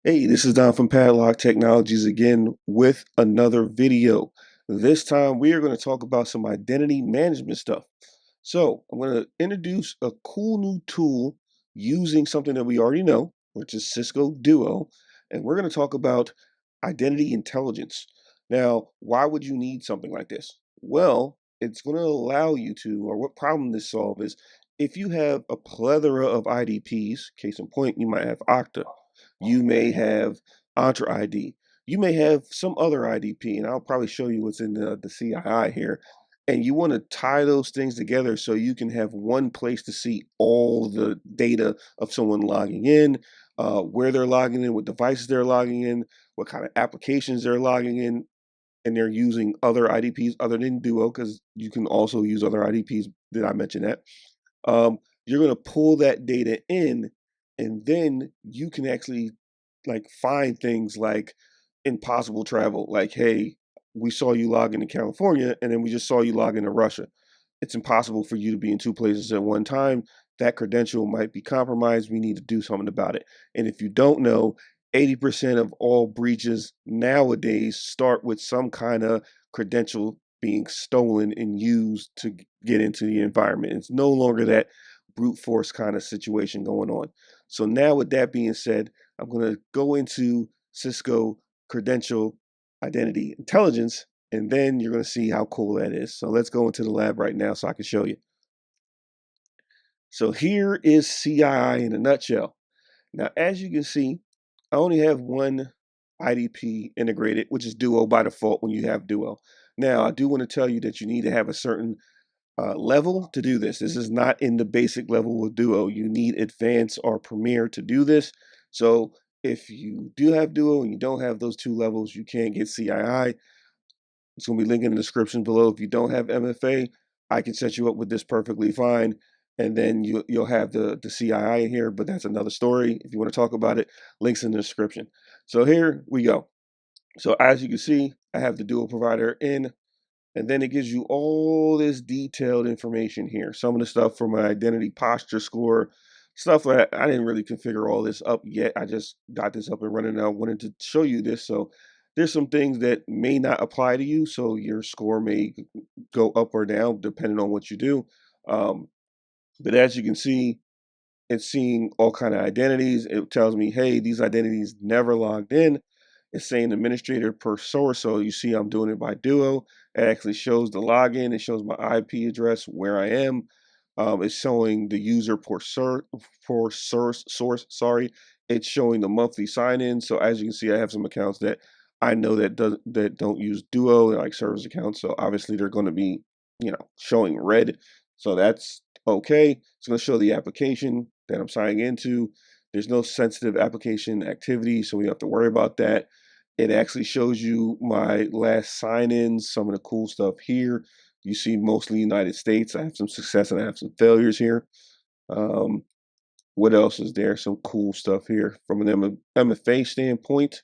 Hey, this is Don from Padlock Technologies again with another video. This time we are going to talk about some identity management stuff. So I'm going to introduce a cool new tool using something that we already know, which is Cisco Duo, and we're going to talk about identity intelligence. Now, why would you need something like this? Well, it's going to allow you to, or what problem this solves is if you have a plethora of IDPs, case in point, you might have Okta, you may have Entra ID. You may have some other IDP, and I'll probably show you what's in the CII here. And you want to tie those things together so you can have one place to see all the data of someone logging in, where they're logging in, what devices they're logging in, what kind of applications they're logging in, and they're using other IDPs other than Duo, because you can also use other IDPs. Did I mention that? You're going to pull that data in, and then you can actually like find things like impossible travel. Like, hey, we saw you log into California, and then we just saw you log into Russia. It's impossible for you to be in two places at one time. That credential might be compromised. We need to do something about it. And if you don't know, 80% of all breaches nowadays start with some kind of credential being stolen and used to get into the environment. It's no longer that brute force kind of situation going on. So now with that being said, I'm going to go into Cisco credential identity intelligence, and then you're going to see how cool that is. So let's go into the lab right now so I can show you. So here is CII in a nutshell. Now, as you can see, I only have one IDP integrated, which is Duo by default when you have Duo. Now, I do want to tell you that you need to have a certain level to do this. This is not in the basic level with Duo. You need Advanced or Premier to do this. So if you do have Duo and you don't have those two levels, you can't get CII. It's going to be linked in the description below. If you don't have MFA, I can set you up with this perfectly fine. And then you'll have the CII in here, but that's another story. If you want to talk about it, links in the description. So here we go. So as you can see, I have the Duo provider in, and then it gives you all this detailed information here. Some of the stuff from my identity posture score, stuff that I didn't really configure all this up yet. I just got this up and running. I wanted to show you this. So there's some things that may not apply to you. So your score may go up or down depending on what you do. Um, but as you can see, it's seeing all kind of identities. It tells me, hey, these identities never logged in. It's saying administrator per source. So you see I'm doing it by Duo. It actually shows the login. It shows my IP address, where I am. It's showing the user per source. Sorry. It's showing the monthly sign-in. So as you can see, I have some accounts that I know that don't use Duo, like service accounts. So obviously they're going to be, showing red. So that's okay. It's going to show the application that I'm signing into. There's no sensitive application activity, so we don't have to worry about that. It actually shows you my last sign-ins, some of the cool stuff here. You see mostly United States. I have some success and I have some failures here. Um, what else is there? Some cool stuff here. From an MFA standpoint,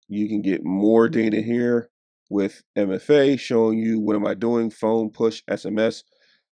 you can get more data here with MFA showing you what am I doing, phone, push, SMS.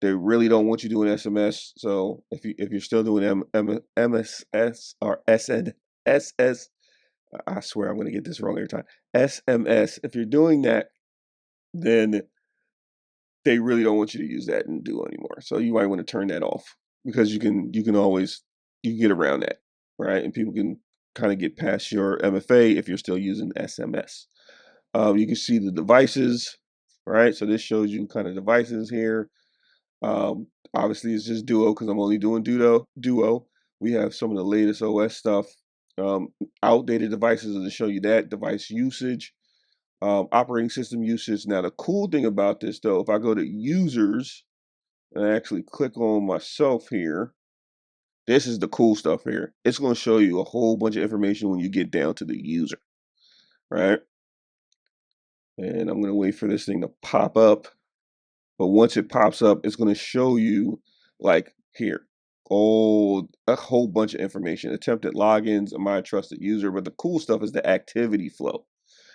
They really don't want you doing SMS. So if you're still doing MSS or SS, I swear I'm going to get this wrong every time. SMS. If you're doing that, then they really don't want you to use that in Duo anymore. So you might want to turn that off because you can always you can get around that, right? And people can kind of get past your MFA if you're still using SMS. You can see the devices, right? So this shows you kind of devices here. Obviously, it's just Duo because I'm only doing Duo. We have some of the latest OS stuff. Outdated devices to show you that device usage, operating system usage. Now, the cool thing about this, though, if I go to users and I actually click on myself here, this is the cool stuff here. It's going to show you a whole bunch of information when you get down to the user, right? And I'm going to wait for this thing to pop up. But once it pops up, it's going to show you like here, a whole bunch of information, attempted logins, am I a trusted user? But the cool stuff is the activity flow.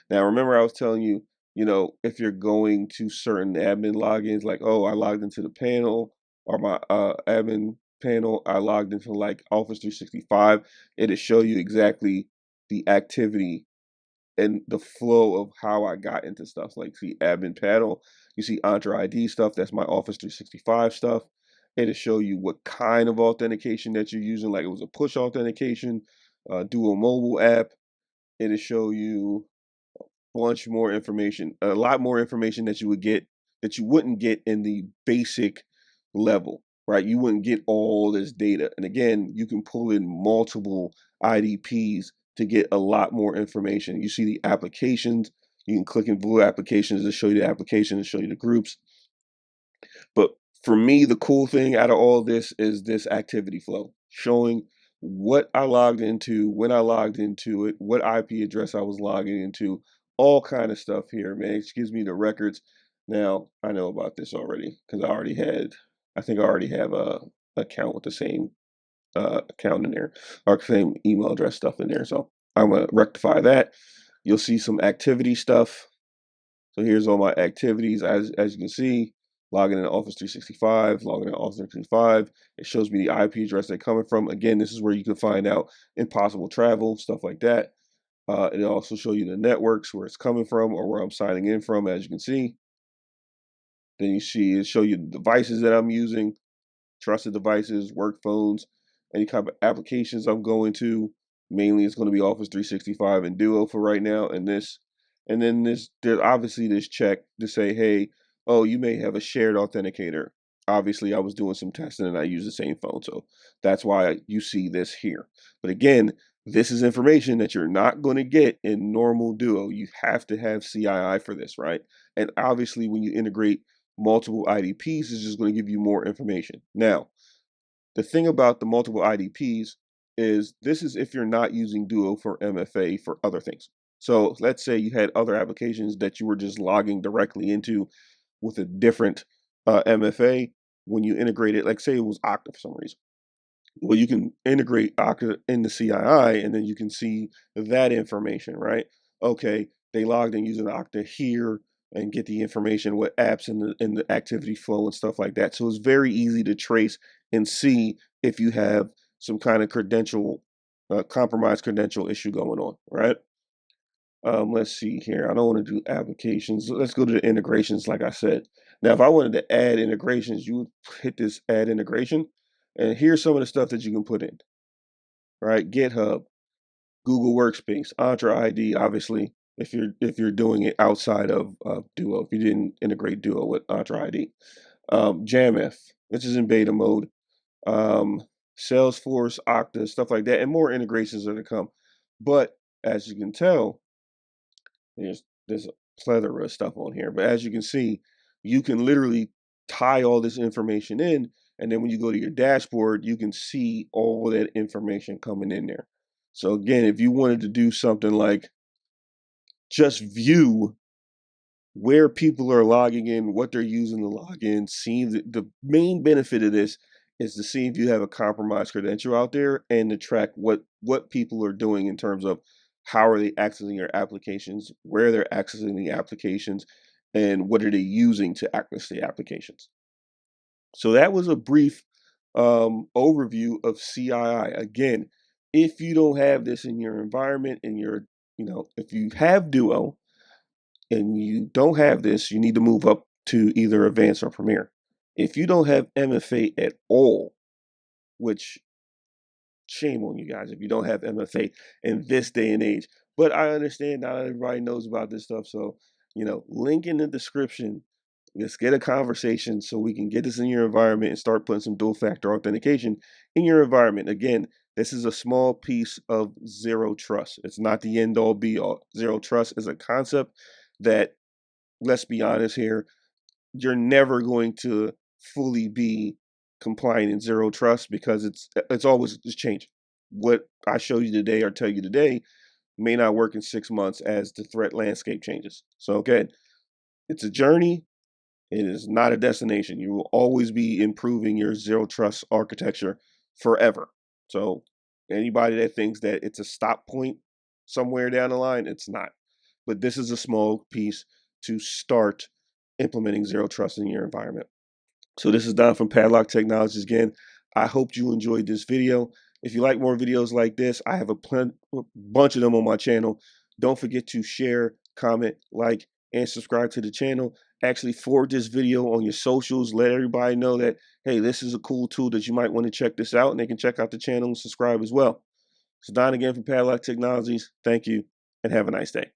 Now, remember I was telling you, if you're going to certain admin logins, like, oh, I logged into the panel or my admin panel, I logged into like Office 365. It'll show you exactly the activity and the flow of how I got into stuff. Like, see admin panel, you see Entra ID stuff. That's my Office 365 stuff. It'll show you what kind of authentication that you're using. Like, it was a push authentication, dual mobile app. It'll show you bunch more information, a lot more information that you would get that you wouldn't get in the basic level, right? You wouldn't get all this data. And again, you can pull in multiple IDPs to get a lot more information. You see the applications, you can click in blue applications to show you the application and show you the groups. But for me, the cool thing out of all this is this activity flow, showing what I logged into, when I logged into it, what IP address I was logging into, all kind of stuff here, man. It gives me the records. Now, I know about this already because I think I already have a account with the same account in there, or same email address stuff in there. So I'm gonna rectify that. You'll see some activity stuff. So here's all my activities. As you can see, logging in Office 365, logging in Office 365. It shows me the IP address they're coming from. Again, this is where you can find out impossible travel, stuff like that. It also show you the networks where it's coming from or where I'm signing in from, as you can see. Then you see it show you the devices that I'm using, trusted devices, work phones, any kind of applications I'm going to. Mainly it's going to be Office 365 and Duo for right now. And then there's obviously this check to say, hey, oh, you may have a shared authenticator. Obviously, I was doing some testing and I use the same phone. So that's why you see this here. But again, this is information that you're not going to get in normal Duo. You have to have CII for this, right? And obviously, when you integrate multiple IDPs, it's just going to give you more information. Now, the thing about the multiple IDPs is this is if you're not using Duo for MFA for other things. So let's say you had other applications that you were just logging directly into with a different MFA. When you integrate it, like say it was Okta for some reason. Well, you can integrate Okta into CII and then you can see that information, right? Okay, they logged in using Okta here and get the information, what apps and the activity flow and stuff like that. So it's very easy to trace and see if you have some kind of credential, compromised credential issue going on, right? Let's see here. I don't want to do applications. Let's go to the integrations, like I said. Now, if I wanted to add integrations, you would hit this add integration. And here's some of the stuff that you can put in, right? GitHub, Google Workspace, Entra ID, obviously, if you're doing it outside of Duo, if you didn't integrate Duo with Entra ID. Jamf, which is in beta mode. Um, Salesforce, Okta, stuff like that, and more integrations are to come. But as you can tell, there's a plethora of stuff on here, but as you can see, you can literally tie all this information in, and then when you go to your dashboard, you can see all that information coming in there. So again, if you wanted to do something like just view where people are logging in, what they're using to log in, see the main benefit of this is to see if you have a compromised credential out there and to track what people are doing in terms of how are they accessing your applications, where they're accessing the applications, and what are they using to access the applications. So that was a brief overview of CII. Again, if you don't have this in your environment, if you have Duo, and you don't have this, you need to move up to either Advanced or Premier. If you don't have MFA at all, which shame on you guys if you don't have MFA in this day and age. But I understand not everybody knows about this stuff. So, link in the description. Let's get a conversation so we can get this in your environment and start putting some dual factor authentication in your environment. Again, this is a small piece of zero trust. It's not the end all be all. Zero trust is a concept that, let's be honest here, you're never going to fully be compliant in zero trust because it's always just changing. What I show you today or tell you today may not work in 6 months as the threat landscape changes. So again, it's a journey. It is not a destination. You will always be improving your zero trust architecture forever. So anybody that thinks that it's a stop point somewhere down the line, it's not. But this is a small piece to start implementing zero trust in your environment. So this is Don from Padlock Technologies again. I hope you enjoyed this video. If you like more videos like this, I have a bunch of them on my channel. Don't forget to share, comment, like, and subscribe to the channel. Actually forward this video on your socials. Let everybody know that, hey, this is a cool tool that you might want to check this out, and they can check out the channel and subscribe as well. So Don again from Padlock Technologies. Thank you, and have a nice day.